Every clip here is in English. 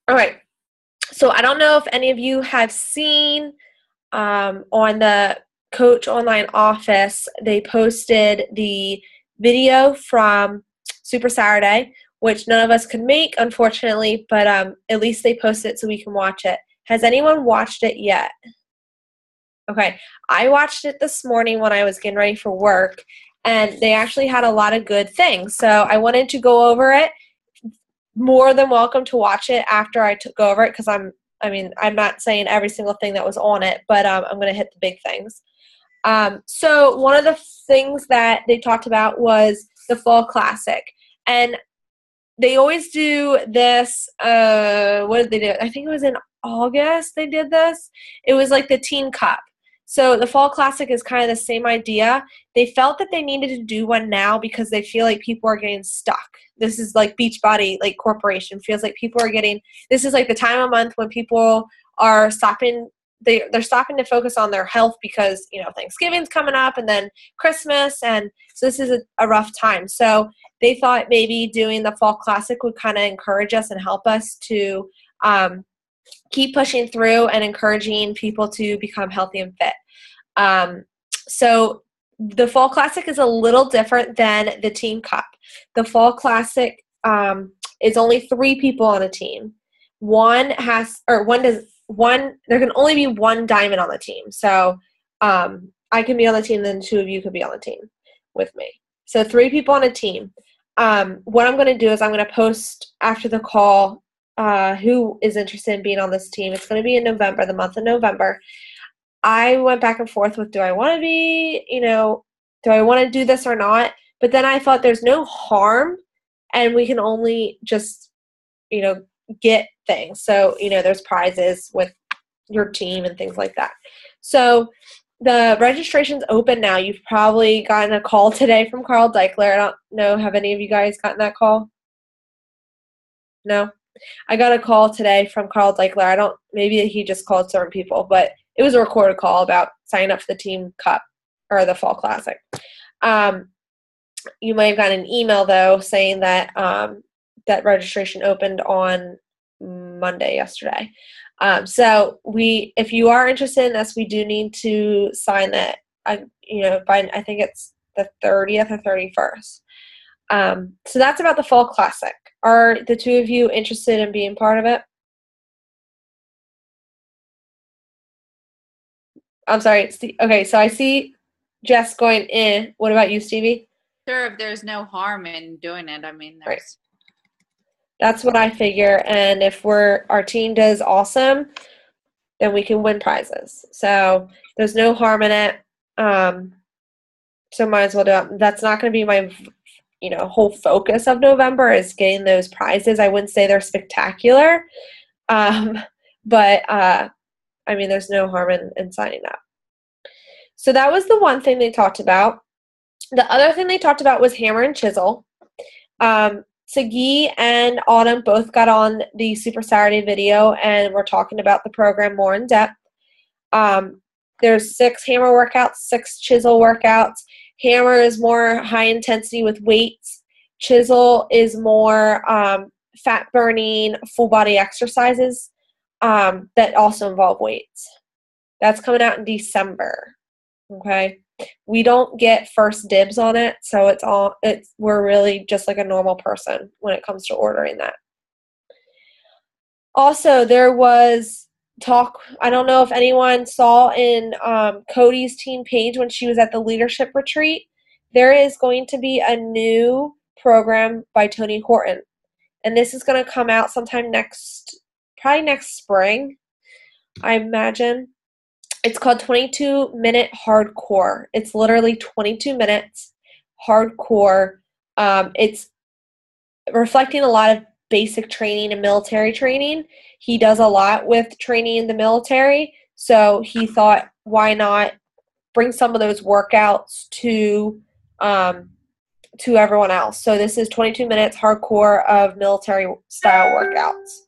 All right. So I don't know if any of you have seen on the Coach Online Office, they posted the video from Super Saturday, which none of us could make, unfortunately, but at least they posted it so we can watch it. Has anyone watched it yet? Okay. I watched it this morning when I was getting ready for work, and they actually had a lot of good things. So I wanted to go over it. More than welcome to watch it after I go over it because I'm not saying every single thing that was on it, but I'm going to hit the big things. So one of the things that they talked about was the Fall Classic. And they always do this, what did they do? I think it was in August they did this. It was like the Teen Cup. So the Fall Classic is kind of the same idea. They felt that they needed to do one now because they feel like people are getting stuck. This is like Beachbody, like corporation, feels like people are getting, this is like the time of month when people are stopping, they're stopping to focus on their health because, Thanksgiving's coming up and then Christmas. And so this is a rough time. So they thought maybe doing the Fall Classic would kind of encourage us and help us to keep pushing through and encouraging people to become healthy and fit. So the Fall Classic is a little different than the Teen Cup. The Fall Classic is only 3 people on a team. There can only be one diamond on the team. So I can be on the team, then 2 of you could be on the team with me. So 3 people on a team. What I'm going to do is I'm going to post after the call who is interested in being on this team. It's going to be in November, the month of November. I went back and forth with, do I want to do this or not? But then I thought there's no harm, and we can only just, get things. So, there's prizes with your team and things like that. So the registration's open now. You've probably gotten a call today from Carl Deichler. I don't know, have any of you guys gotten that call? No? I got a call today from Carl Deichler. Maybe he just called certain people, but it was a recorded call about signing up for the Team Cup or the Fall Classic. You might have gotten an email, though, saying that that registration opened on Monday, yesterday. So if you are interested in this, we do need to sign that, by, I think it's the 30th or 31st. So that's about the Fall Classic. Are the 2 of you interested in being part of it? I'm sorry. Okay, so I see Jess going in. What about you, Stevie? Sure, if there's no harm in doing it. Right. That's what I figure. And if our team does awesome, then we can win prizes. So there's no harm in it. So might as well do it. That's not going to be my whole focus of November is getting those prizes. I wouldn't say they're spectacular, but there's no harm in signing up. So that was the one thing they talked about. The other thing they talked about was hammer and chisel. Sagi and Autumn both got on the Super Saturday video, and we're talking about the program more in depth. There's 6 hammer workouts, 6 chisel workouts. Hammer is more high intensity with weights. Chisel is more fat burning, full body exercises that also involve weights. That's coming out in December. Okay. We don't get first dibs on it, so we're really just like a normal person when it comes to ordering that. Also, there was talk, I don't know if anyone saw in Cody's team page when she was at the leadership retreat, there is going to be a new program by Tony Horton. And this is going to come out sometime probably next spring, I imagine. It's called 22-Minute Hardcore. It's literally 22 minutes hardcore. It's reflecting a lot of basic training and military training. He does a lot with training in the military, so he thought, why not bring some of those workouts to everyone else. So this is 22 minutes hardcore of military style workouts.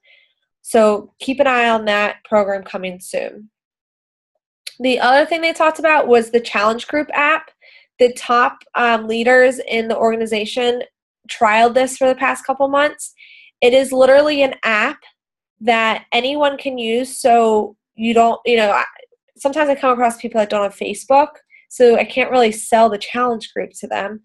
So keep an eye on that program coming soon. The other thing they talked about was the Challenge Group app. The top leaders in the organization trialed this for the past couple months. It is literally an app that anyone can use, so you don't, sometimes I come across people that don't have Facebook, so I can't really sell the challenge group to them.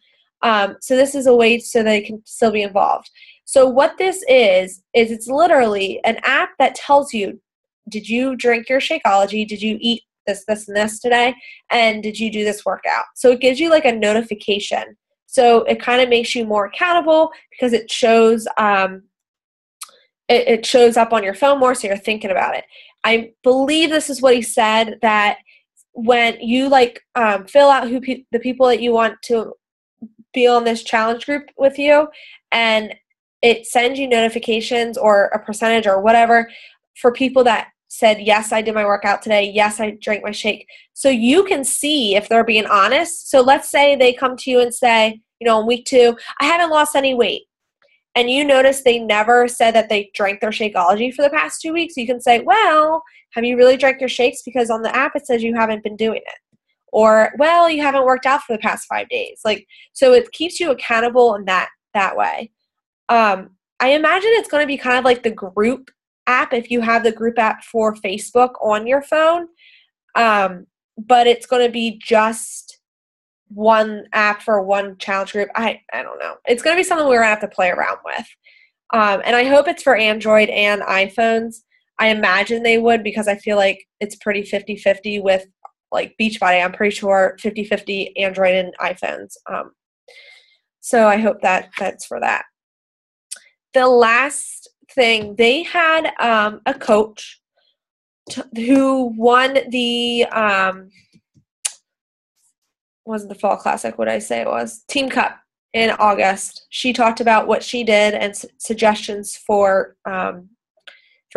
So this is a way so they can still be involved. So what this is it's literally an app that tells you, did you drink your Shakeology? Did you eat this, this, and this today? And did you do this workout? So it gives you like a notification. So it kind of makes you more accountable because it shows it shows up on your phone more, so you're thinking about it. I believe this is what he said, that when you fill out the people that you want to be on this challenge group with you, and it sends you notifications or a percentage or whatever for people that said, yes, I did my workout today. Yes, I drank my shake. So you can see if they're being honest. So let's say they come to you and say, in week 2, I haven't lost any weight. And you notice they never said that they drank their Shakeology for the past 2 weeks. You can say, well, have you really drank your shakes? Because on the app it says you haven't been doing it. Or, well, you haven't worked out for the past 5 days. So it keeps you accountable in that way. I imagine it's going to be kind of like the group app if you have the group app for Facebook on your phone. But it's going to be just one app for one challenge group. I don't know. It's going to be something we're going to have to play around with. And I hope it's for Android and iPhones. I imagine they would, because I feel like it's pretty 50-50 with Beachbody. I'm pretty sure 50-50 Android and iPhones. So I hope that's for that. The last thing, they had a coach who won the wasn't the Fall Classic, what did I say it was? Team Cup in August. She talked about what she did and suggestions for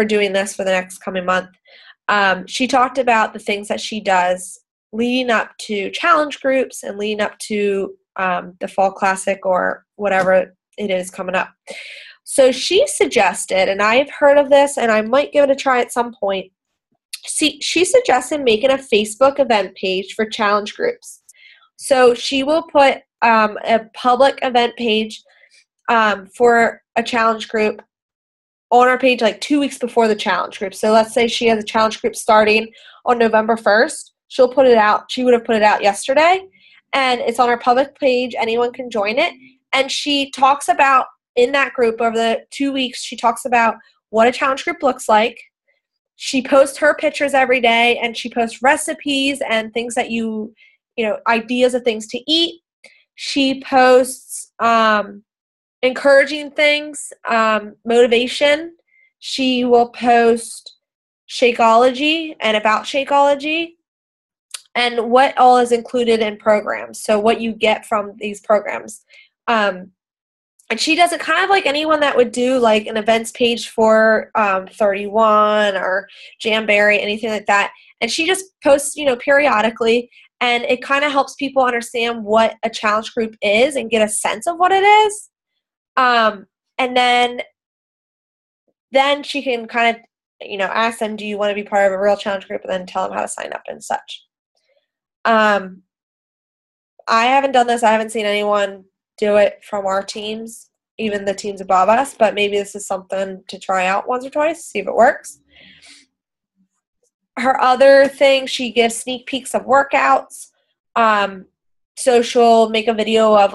doing this for the next coming month. She talked about the things that she does leading up to challenge groups and leading up to the Fall Classic or whatever it is coming up. So she suggested, and I've heard of this, and I might give it a try at some point. She suggested making a Facebook event page for challenge groups. So she will put a public event page for a challenge group on our page 2 weeks before the challenge group. So let's say she has a challenge group starting on November 1st. She'll put it out. She would have put it out yesterday, and it's on our public page. Anyone can join it. And she talks about, in that group over the 2 weeks, she talks about what a challenge group looks like. She posts her pictures every day, and she posts recipes and things that ideas of things to eat. She posts encouraging things, motivation. She will post Shakeology and about Shakeology and what all is included in programs. So what you get from these programs. And she does it kind of like anyone that would do an events page for 31 or Jamberry, anything like that. And she just posts, periodically. And it kind of helps people understand what a challenge group is and get a sense of what it is. And then she can kind of, ask them, do you want to be part of a real challenge group? And then tell them how to sign up and such. I haven't done this. I haven't seen anyone do it from our teams, even the teams above us, but maybe this is something to try out once or twice, see if it works. Her other thing, she gives sneak peeks of workouts. So she'll make a video of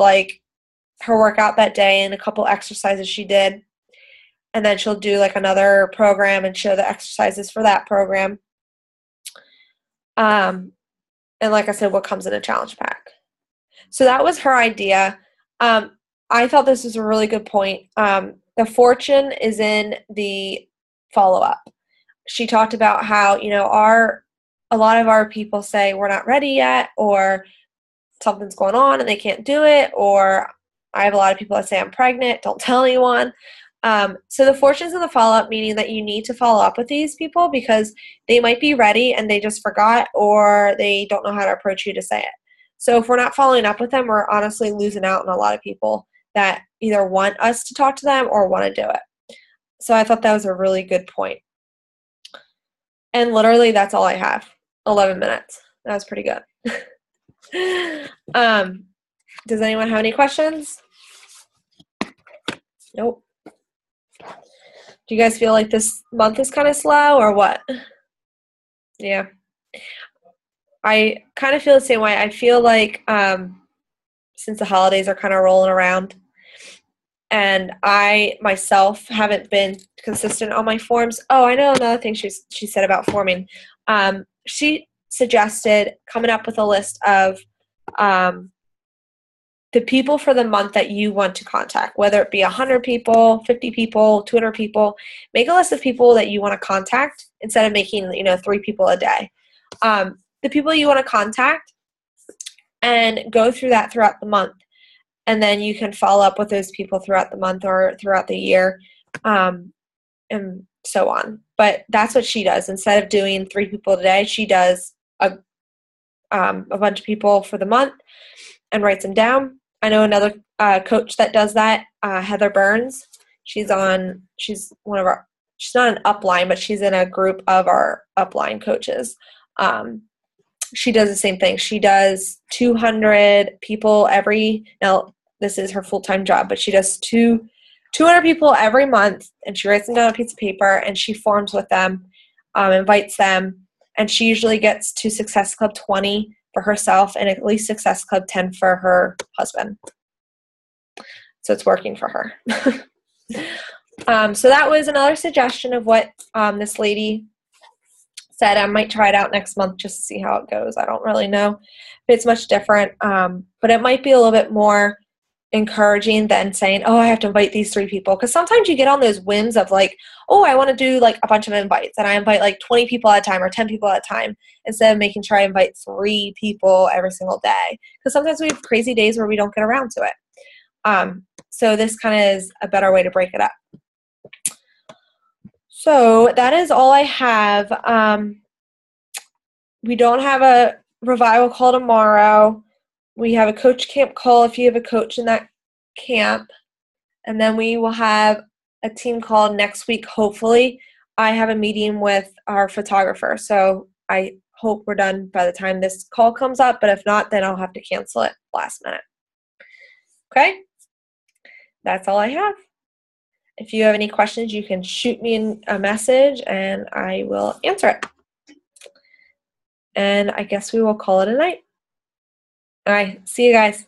her workout that day and a couple exercises she did. And then she'll do another program and show the exercises for that program. And like I said, what comes in a challenge pack. So that was her idea. I thought this was a really good point. The fortune is in the follow-up. She talked about how, a lot of our people say we're not ready yet, or something's going on and they can't do it, or I have a lot of people that say I'm pregnant, don't tell anyone. So the fortune's in the follow-up, meaning that you need to follow up with these people because they might be ready and they just forgot, or they don't know how to approach you to say it. So if we're not following up with them, we're honestly losing out on a lot of people that either want us to talk to them or want to do it. So I thought that was a really good point. And literally that's all I have. 11 minutes. That was pretty good. Does anyone have any questions? Nope. Do you guys feel like this month is kind of slow or what? Yeah. I kind of feel the same way. I feel like since the holidays are kind of rolling around and I myself haven't been consistent on my forms. Oh, I know another thing she said about forming. She suggested coming up with a list of the people for the month that you want to contact, whether it be 100 people, 50 people, 200 people. Make a list of people that you want to contact instead of making 3 people a day. The people you want to contact, and go through that throughout the month. And then you can follow up with those people throughout the month or throughout the year, and so on. But that's what she does. Instead of doing 3 people a day, she does a bunch of people for the month and writes them down. I know another coach that does that, Heather Burns. She's not an upline, but she's in a group of our upline coaches. She does the same thing. She does 200 people now this is her full-time job, but she does 200 people every month, and she writes them down on a piece of paper, and she forms with them, invites them, and she usually gets to Success Club 20 for herself and at least Success Club 10 for her husband. So it's working for her. So that was another suggestion of what this lady said. I might try it out next month just to see how it goes. I don't really know if it's much different, but it might be a little bit more encouraging than saying, oh, I have to invite these 3 people. Because sometimes you get on those whims of like, oh, I want to do like a bunch of invites, and I invite like 20 people at a time or 10 people at a time instead of making sure I invite 3 people every single day. Because sometimes we have crazy days where we don't get around to it. So this kind of is a better way to break it up. So that is all I have. We don't have a revival call tomorrow. We have a coach camp call if you have a coach in that camp. And then we will have a team call next week, hopefully. I have a meeting with our photographer, so I hope we're done by the time this call comes up. But if not, then I'll have to cancel it last minute. Okay? That's all I have. If you have any questions, you can shoot me a message, and I will answer it. And I guess we will call it a night. All right. See you guys.